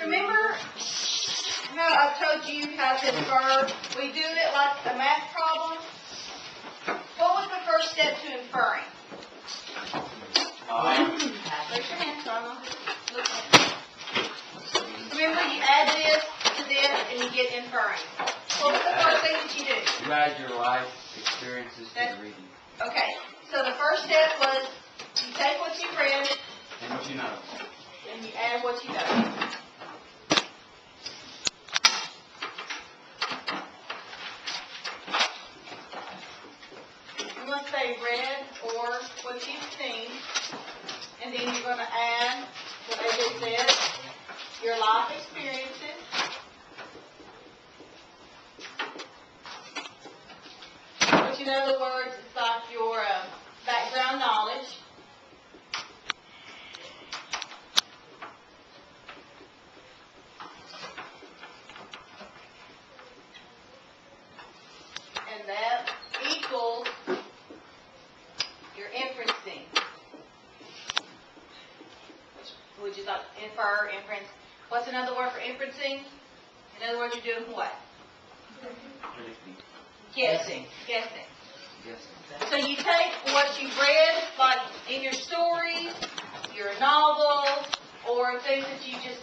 Remember how I told you how to infer? We do it like a math problem. What was the first step to inferring? Raise your hand so I know who looks at it. Remember, you add this to this and you get inferring. What was the first thing that you do? You add your life experiences to the reading. Okay, so the first step was you take what you read And what you know. and you add what you know. You must say read or what you've seen, and then you're going to add what AJ said, your life experiences. But you know the words, it's like your background knowledge. And that equals your inferencing. Which would you like infer, inference? What's another word for inferencing? In other words, you're doing what? Predicting. Guessing. Guessing. Guessing. So you take what you've read, like in your stories, your novels, or things that you just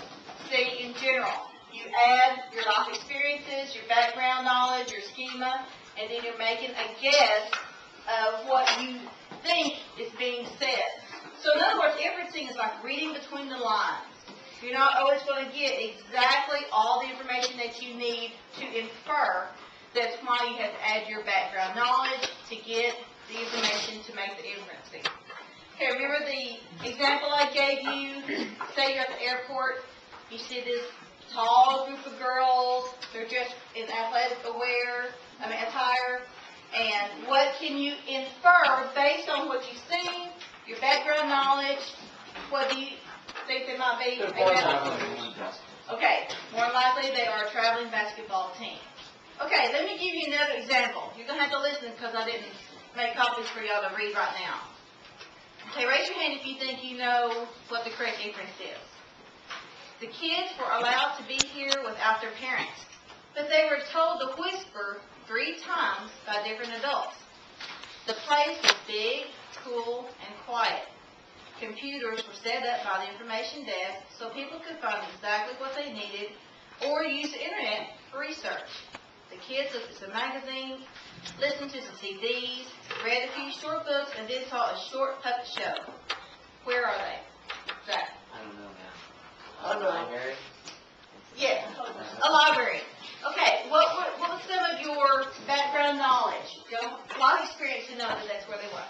see in general. You add your life experiences, your background knowledge, your schema, and then you're making a guess of what you think is being said. So in other words, inferencing is like reading between the lines. You're not always going to get exactly all the information that you need to infer. That's why you have to add your background knowledge to get the information to make the inferencing. Okay, remember the example I gave you? Say you're at the airport, you see this tall group of girls, they're dressed in athletic attire, and what can you infer based on what you've seen, your background knowledge? What do you think they might be? Okay, more likely they are a traveling basketball team. Okay, let me give you another example. You're going to have to listen because I didn't make copies for y'all to read right now. Okay, raise your hand if you think you know what the correct inference is. The kids were allowed to be here without their parents, but they were told to whisper 3 times by different adults. The place was big, cool, and quiet. Computers were set up by the information desk so people could find exactly what they needed or use the internet for research. The kids looked at some magazines, listened to some CDs, read a few short books, and then saw a short puppet show. Where are they? Zach? I don't know now. I know. Library? Yes, a library. Okay, what was some of your background knowledge? A lot of experience to know that that's where they were.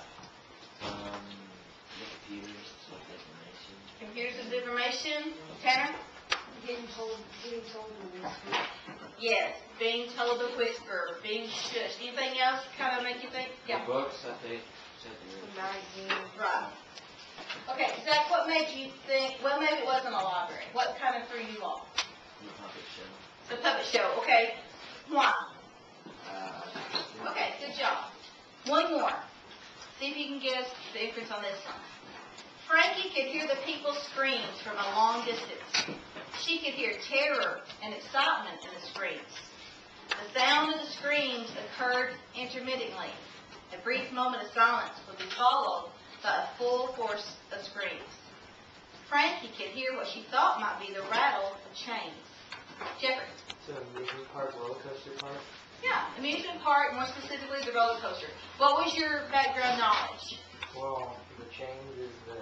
The computers with information. Computers with information. Tanner? Getting told to whisper. Yes, being told to whisper, being shushed. Anything else kind of make you think? The books that they said they The read. magazine. Right. Okay, Zach, what made you think, well, maybe it wasn't a library. What kind of threw you off? The puppet show. The puppet show, okay. Why? Uh, Okay, good job. One more. See if you can guess the inference on this one. Frankie could hear the people's screams from a long distance. She could hear terror and excitement in the screams. The sound of the screams occurred intermittently. A brief moment of silence would be followed by a full force of screams. Frankie could hear what she thought might be the rattle of chains. Jeffrey? So amusement park, roller coaster park? Yeah, amusement park, more specifically the roller coaster. What was your background knowledge? Well, the chains is the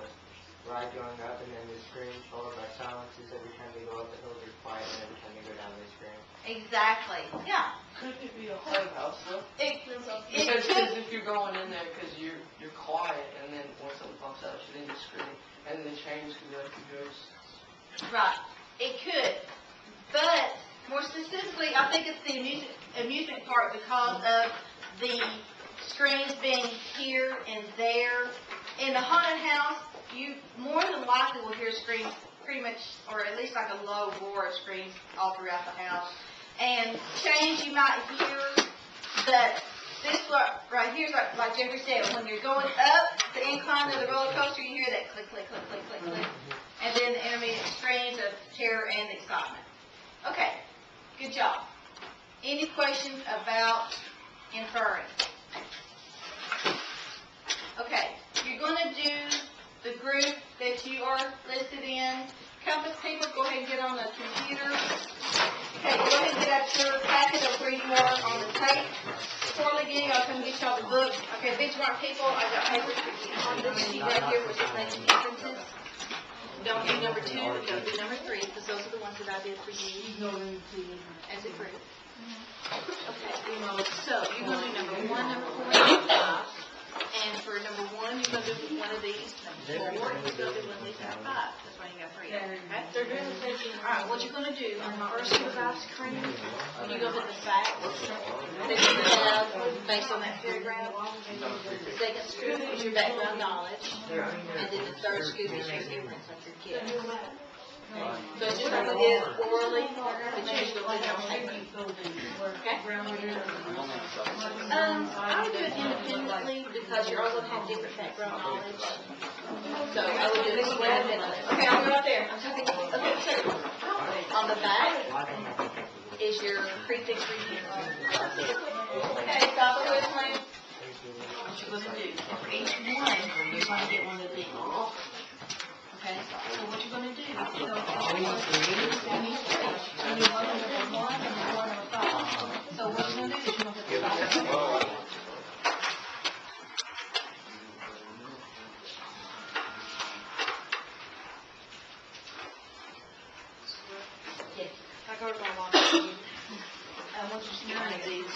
ride going up, and then the scream followed by silences. Every time they go up the hills, they're quiet, and every time they go down, they scream. Exactly. Yeah. Could it be a playhouse though? It Because could. if you're going in there because you're quiet and then when something pops out you then you scream and then the chains could be like you guys. Right. It could. But more specifically, I think it's the amusement park because of the screens being here and there. In the haunted house, you more than likely will hear screams pretty much, or at least like a low roar of screams all throughout the house. And change you might hear, but this right here is like Jeffrey said, when you're going up the incline of the roller coaster, you hear that click, click, click, click, click, click. And then the intermediate screams of terror fear and excitement. Okay, good job. Any questions about inferring? Okay, you're going to do the group that you are listed in. Compass people, go ahead and get on the computer. Okay, go ahead and get out your packet of reading work on the tape. Before beginning, I'll come get y'all the book. Okay, benchmark people, I've got papers for you on this sheet right here, which is making differences. Don't do number 2, don't do number 3, because those are the ones that I did for you as a group. Okay, so you're going to do number 1, number 4, number 5. And for number 1, you're going to do one of these. Number 4, you're going to do one of these. Number 5. That's why you got 3. Okay? They're doing the same thing. All right, what you're going to do on the first revised screen, when you go to the facts that you have based on that paragraph, the second scoop is your background knowledge, and then the third scoop is your inference of your kid. So it's just like we did orally, but you just go click on paper. Okay? I would do it independently because you're all going to have different background knowledge. So I would do it independently. Okay, I'll go up there. Okay, so on the back is your prefix review. Okay, stop it with me. What you're going to do, for each one, you're going to get one of these. Okay, so what you're going to do, so so what you're going to do is you're going to put the top. Yes, I go to my mom. I want you to know these.